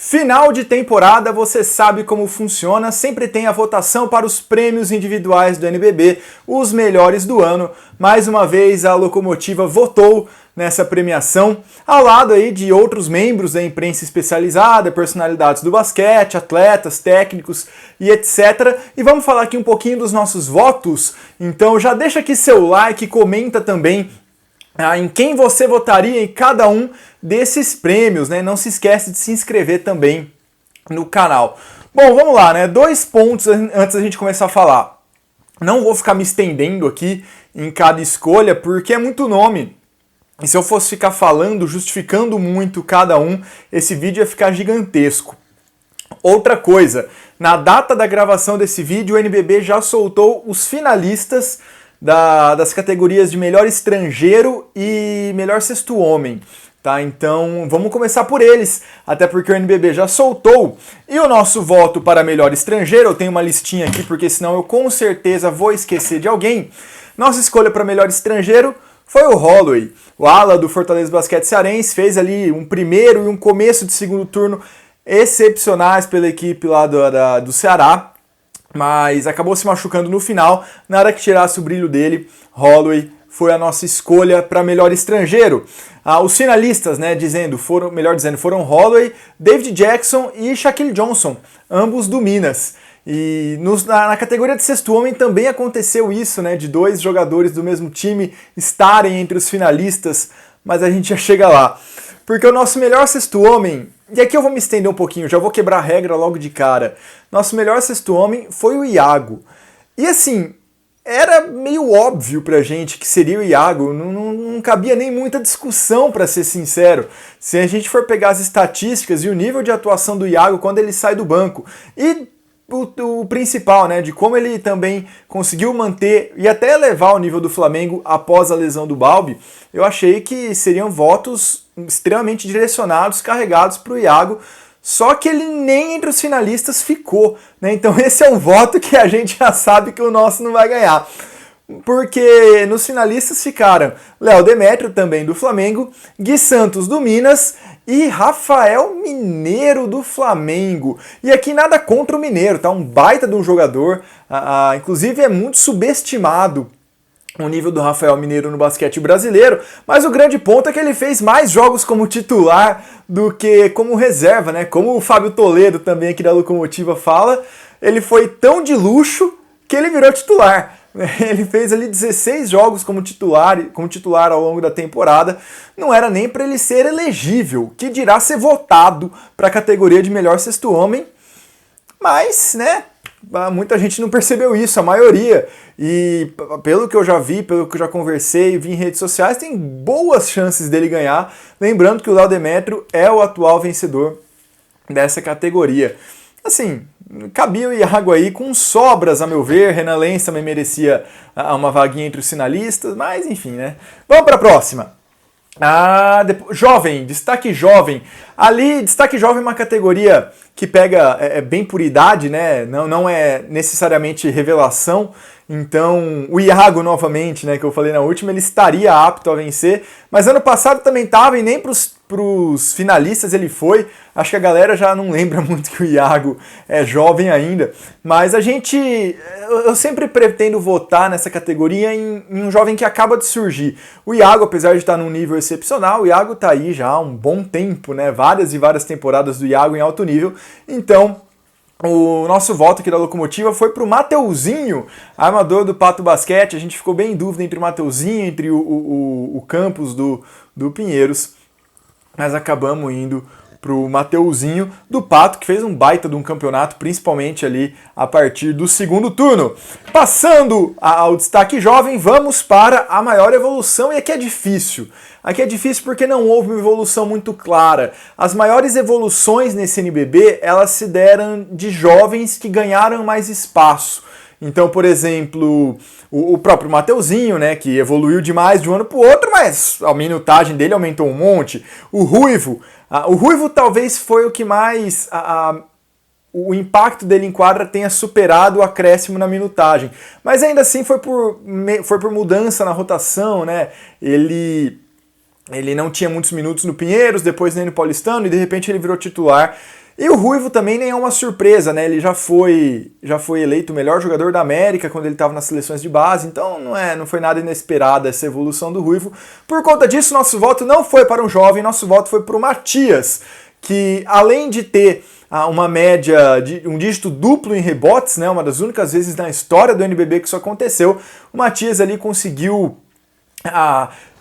Final de temporada, você sabe como funciona, sempre tem a votação para os prêmios individuais do NBB, os melhores do ano. Mais uma vez a Locomotiva votou nessa premiação, ao lado aí de outros membros da imprensa especializada, personalidades do basquete, atletas, técnicos e etc. E vamos falar aqui um pouquinho dos nossos votos, então já deixa aqui seu like, comenta também em quem você votaria em cada um desses prêmios, né? Não se esquece de se inscrever também no canal. Bom, vamos lá, né? 2 pontos antes da gente começar a falar. Não vou ficar me estendendo aqui em cada escolha, porque é muito nome. E se eu fosse ficar falando, justificando muito cada um, esse vídeo ia ficar gigantesco. Outra coisa, na data da gravação desse vídeo, o NBB já soltou os finalistas das categorias de melhor estrangeiro e melhor sexto homem, tá? Então vamos começar por eles, até porque o NBB já soltou. E o nosso voto para melhor estrangeiro, eu tenho uma listinha aqui porque senão eu com certeza vou esquecer de alguém. Nossa escolha para melhor estrangeiro foi o Holloway, o ala do Fortaleza Basquete Cearense, fez ali um primeiro e um começo de segundo turno excepcionais pela equipe lá do Ceará, mas acabou se machucando no final. Na hora que tirasse o brilho dele, Holloway foi a nossa escolha para melhor estrangeiro. Os finalistas, né, foram Holloway, David Jackson e Shaquille Johnson, ambos do Minas. E na categoria de sexto homem também aconteceu isso, né, de 2 jogadores do mesmo time estarem entre os finalistas, mas a gente já chega lá. Porque o nosso melhor sexto homem, e aqui eu vou me estender um pouquinho, já vou quebrar a regra logo de cara. Nosso melhor sexto homem foi o Iago. E assim, era meio óbvio pra gente que seria o Iago, não cabia nem muita discussão, pra ser sincero. Se a gente for pegar as estatísticas e o nível de atuação do Iago quando ele sai do banco, e o principal, né, de como ele também conseguiu manter e até elevar o nível do Flamengo após a lesão do Balbi, eu achei que seriam votos extremamente direcionados, carregados para o Iago, só que ele nem entre os finalistas ficou, né? Então esse é um voto que a gente já sabe que o nosso não vai ganhar. Porque nos finalistas ficaram Léo Demétrio, também do Flamengo, Gui Santos do Minas e Rafael Mineiro do Flamengo. E aqui nada contra o Mineiro, tá? Um baita de um jogador, inclusive é muito subestimado o nível do Rafael Mineiro no basquete brasileiro, mas o grande ponto é que ele fez mais jogos como titular do que como reserva, né? Como o Fábio Toledo também aqui da Locomotiva fala, ele foi tão de luxo que ele virou titular. Ele fez ali 16 jogos como titular ao longo da temporada, não era nem para ele ser elegível, que dirá ser votado para a categoria de melhor sexto homem, mas, né, muita gente não percebeu isso, a maioria, e pelo que eu já vi, pelo que eu já conversei e vi em redes sociais, tem boas chances dele ganhar, lembrando que o Léo Demétrio é o atual vencedor dessa categoria. Assim, cabia o Iago aí com sobras, a meu ver. Renan Lenz também merecia uma vaguinha entre os finalistas, mas enfim, né? Vamos para a próxima. Jovem, destaque jovem. Ali, destaque jovem é uma categoria que pega bem por idade, né? Não é necessariamente revelação. Então, o Iago, novamente, né, que eu falei na última, ele estaria apto a vencer. Mas ano passado também estava e nem para os finalistas ele foi. Acho que a galera já não lembra muito que o Iago é jovem ainda. Mas eu sempre pretendo votar nessa categoria em um jovem que acaba de surgir. O Iago, apesar de estar num nível excepcional, o Iago está aí já há um bom tempo, né? Várias e várias temporadas do Iago em alto nível. Então, o nosso voto aqui da Locomotiva foi para o Mateuzinho, armador do Pato Basquete. A gente ficou bem em dúvida entre o Mateuzinho, entre o Campos do Pinheiros, mas acabamos indo para o Mateuzinho do Pato, que fez um baita de um campeonato, principalmente ali a partir do segundo turno. Passando ao destaque jovem, vamos para a maior evolução, e aqui é difícil. Aqui é difícil porque não houve uma evolução muito clara. As maiores evoluções nesse NBB, elas se deram de jovens que ganharam mais espaço. Então, por exemplo, o próprio Mateuzinho, né, que evoluiu demais de um ano para o outro, mas a minutagem dele aumentou um monte. O Ruivo talvez foi o que mais... o impacto dele em quadra tenha superado o acréscimo na minutagem. Mas ainda assim foi por mudança na rotação, né? Ele não tinha muitos minutos no Pinheiros, depois nem no Paulistano, e de repente ele virou titular. E o Ruivo também nem é uma surpresa, né? Ele já foi eleito o melhor jogador da América quando ele estava nas seleções de base, então não foi nada inesperado essa evolução do Ruivo. Por conta disso, nosso voto não foi para um jovem, nosso voto foi para o Matias, que além de ter uma média de um dígito duplo em rebotes, né? Uma das únicas vezes na história do NBB que isso aconteceu, o Matias ali conseguiu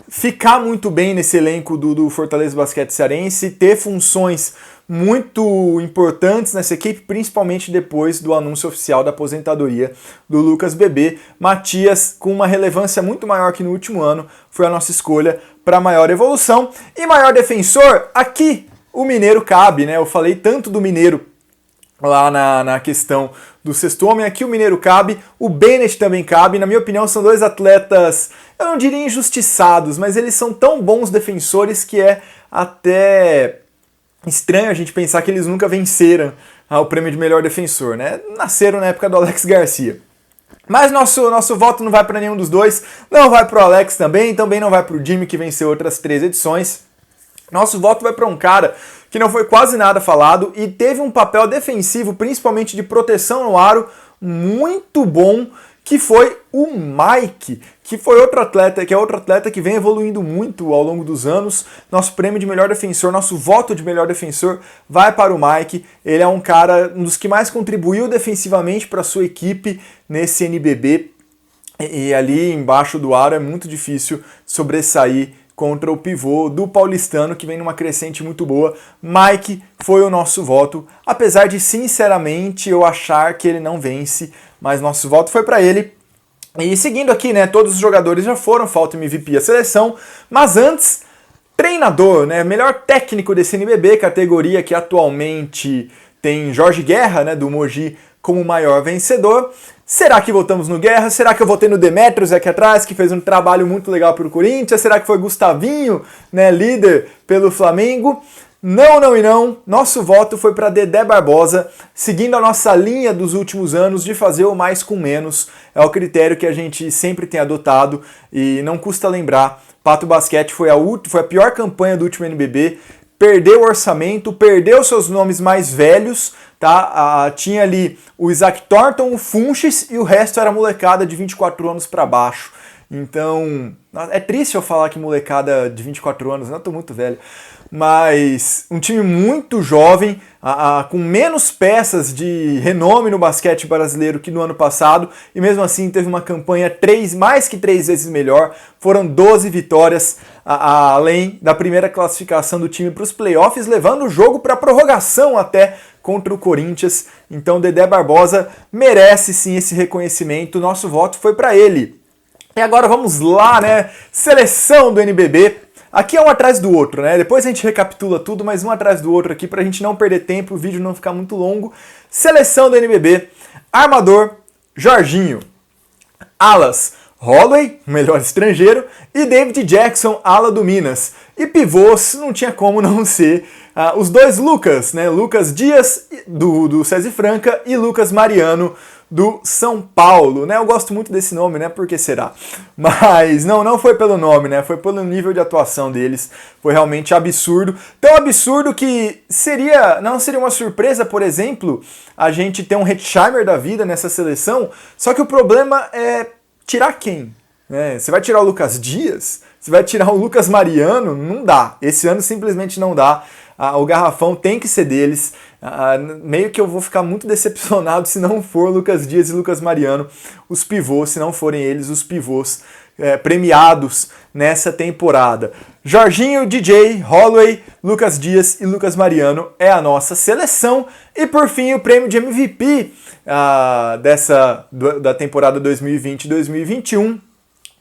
ficar muito bem nesse elenco do Fortaleza Basquete Cearense, ter funções muito importantes nessa equipe, principalmente depois do anúncio oficial da aposentadoria do Lucas Bebê. Matias, com uma relevância muito maior que no último ano, foi a nossa escolha para maior evolução. E maior defensor, aqui o Mineiro cabe, né? Eu falei tanto do Mineiro lá na questão do sexto homem, aqui o Mineiro cabe, o Bennett também cabe. Na minha opinião, são dois atletas, eu não diria injustiçados, mas eles são tão bons defensores que é até estranho a gente pensar que eles nunca venceram o prêmio de melhor defensor, né? Nasceram na época do Alex Garcia. Mas nosso voto não vai para nenhum dos dois, não vai para o Alex também não vai para o Jimmy, que venceu outras 3 edições. Nosso voto vai para um cara que não foi quase nada falado e teve um papel defensivo, principalmente de proteção no aro, muito bom, que foi o Mike, que foi outro atleta que vem evoluindo muito ao longo dos anos. Nosso prêmio de melhor defensor, nosso voto de melhor defensor vai para o Mike. Ele é um cara, um dos que mais contribuiu defensivamente para a sua equipe nesse NBB. E ali embaixo do aro é muito difícil sobressair contra o pivô do paulistano, que vem numa crescente muito boa. Mike foi o nosso voto, apesar de, sinceramente, eu achar que ele não vence, mas nosso voto foi para ele. E seguindo aqui, né, todos os jogadores já foram, falta MVP a seleção, mas antes, treinador, né, melhor técnico desse NBB, categoria que atualmente tem Jorge Guerra, né, do Mogi, como maior vencedor. Será que votamos no Guerra? Será que eu votei no Demetrios aqui atrás, que fez um trabalho muito legal para o Corinthians? Será que foi Gustavinho, né, líder pelo Flamengo? Não e não. Nosso voto foi para Dedé Barbosa, seguindo a nossa linha dos últimos anos de fazer o mais com menos. É o critério que a gente sempre tem adotado e não custa lembrar. Pato Basquete foi a pior campanha do último NBB. Perdeu o orçamento, perdeu seus nomes mais velhos, tá? Tinha ali o Isaac Thornton, o Funches e o resto era molecada de 24 anos para baixo. Então, é triste eu falar que molecada de 24 anos, eu tô muito velho, mas um time muito jovem, com menos peças de renome no basquete brasileiro que no ano passado, e mesmo assim teve uma campanha mais que 3 vezes melhor. Foram 12 vitórias, além da primeira classificação do time para os playoffs, levando o jogo para prorrogação até contra o Corinthians. Então Dedé Barbosa merece sim esse reconhecimento, nosso voto foi para ele. E agora vamos lá, né? Seleção do NBB. Aqui é um atrás do outro, né? Depois a gente recapitula tudo, mas um atrás do outro aqui pra gente não perder tempo, o vídeo não ficar muito longo. Seleção do NBB. Armador, Jorginho. Alas, Holloway, melhor estrangeiro, e David Jackson, ala do Minas. E pivôs, não tinha como não ser os dois Lucas, né? Lucas Dias, do César Franca, e Lucas Mariano, do São Paulo, né? Eu gosto muito desse nome, né? Por que será? Mas não foi pelo nome, né? Foi pelo nível de atuação deles. Foi realmente absurdo. Tão absurdo que não seria uma surpresa, por exemplo, a gente ter um Hetzheimer da vida nessa seleção, só que o problema é tirar quem? Você vai tirar o Lucas Dias? Você vai tirar o Lucas Mariano? Não dá. Esse ano simplesmente não dá. O garrafão tem que ser deles. Meio que eu vou ficar muito decepcionado se não for Lucas Dias e Lucas Mariano, os pivôs, se não forem eles os pivôs premiados nessa temporada. Jorginho, DJ, Holloway, Lucas Dias e Lucas Mariano é a nossa seleção. E por fim o prêmio de MVP da temporada 2020-2021.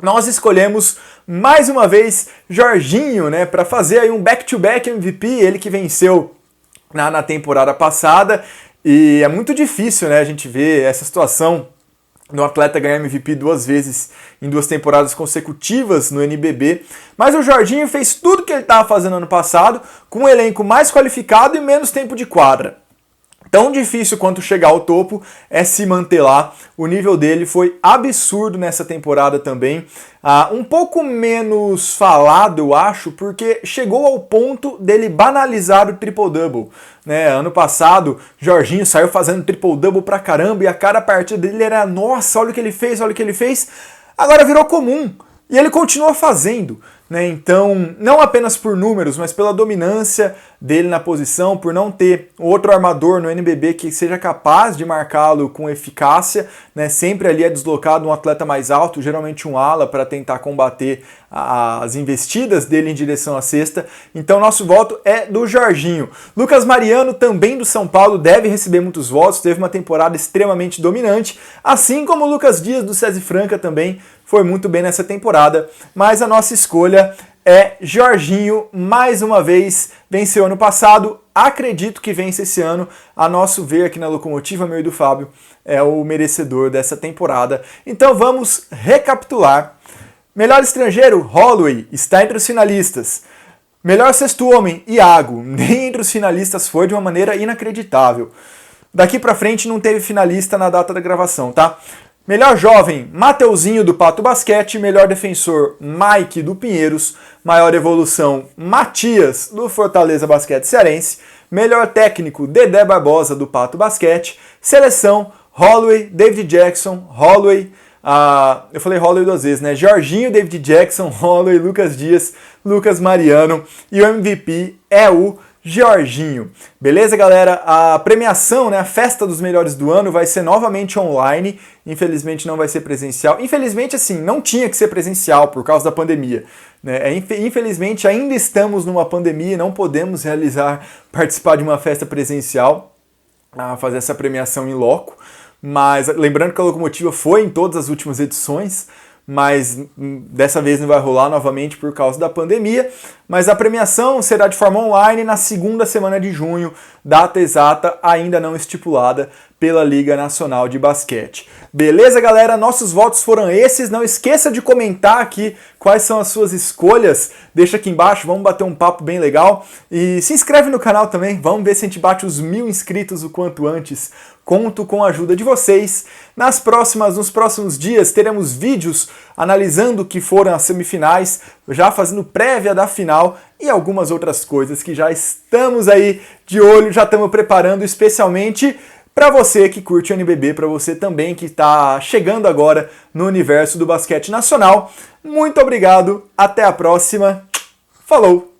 Nós escolhemos mais uma vez Jorginho, né, para fazer aí um back-to-back MVP, ele que venceu na temporada passada, e é muito difícil, né, a gente ver essa situação do atleta ganhar MVP 2 vezes em 2 temporadas consecutivas no NBB, mas o Jorginho fez tudo que ele estava fazendo ano passado, com um elenco mais qualificado e menos tempo de quadra. tão difícil quanto chegar ao topo é se manter lá. O nível dele foi absurdo nessa temporada também. Um pouco menos falado, eu acho, porque chegou ao ponto dele banalizar o triple-double. Né? Ano passado, Jorginho saiu fazendo triple-double pra caramba e a cada partida dele era: nossa, olha o que ele fez, olha o que ele fez. Agora virou comum e ele continua fazendo. Né? Então, não apenas por números, mas pela dominância dele na posição, por não ter outro armador no NBB que seja capaz de marcá-lo com eficácia, né? Sempre ali é deslocado um atleta mais alto, geralmente um ala, para tentar combater as investidas dele em direção à cesta. Então, nosso voto é do Jorginho. Lucas Mariano, também do São Paulo, deve receber muitos votos, teve uma temporada extremamente dominante, assim como o Lucas Dias do SESI Franca também foi muito bem nessa temporada, mas a nossa escolha é Jorginho, mais uma vez, venceu ano passado, acredito que vence esse ano, a nosso ver aqui na Locomotiva, meu e do Fábio, é o merecedor dessa temporada. Então vamos recapitular. Melhor estrangeiro, Holloway, está entre os finalistas. Melhor sexto homem, Iago, nem entre os finalistas foi, de uma maneira inacreditável. Daqui pra frente não teve finalista na data da gravação, tá? Melhor jovem, Mateuzinho do Pato Basquete. Melhor defensor, Mike do Pinheiros. Maior evolução, Matias do Fortaleza Basquete Cearense. Melhor técnico, Dedé Barbosa do Pato Basquete. Seleção, Holloway, David Jackson, Holloway. Eu falei Holloway duas vezes, né? Jorginho, David Jackson, Holloway, Lucas Dias, Lucas Mariano. E o MVP é o Jorginho. Beleza, galera? A premiação, né, a festa dos melhores do ano vai ser novamente online. Infelizmente não vai ser presencial. Infelizmente, assim, não tinha que ser presencial por causa da pandemia. Né? Infelizmente ainda estamos numa pandemia e não podemos participar de uma festa presencial, fazer essa premiação em loco. Mas lembrando que a Locomotiva foi em todas as últimas edições, mas dessa vez não vai rolar novamente por causa da pandemia. Mas a premiação será de forma online na segunda semana de junho, data exata ainda não estipulada pela Liga Nacional de Basquete. Beleza, galera? Nossos votos foram esses. Não esqueça de comentar aqui quais são as suas escolhas. Deixa aqui embaixo, vamos bater um papo bem legal. E se inscreve no canal também, vamos ver se a gente bate os 1000 inscritos o quanto antes. Conto com a ajuda de vocês. Nos próximos dias, teremos vídeos analisando o que foram as semifinais, já fazendo prévia da final e algumas outras coisas que já estamos aí de olho, já estamos preparando especialmente para você que curte o NBB, para você também que está chegando agora no universo do basquete nacional. Muito obrigado, até a próxima. Falou!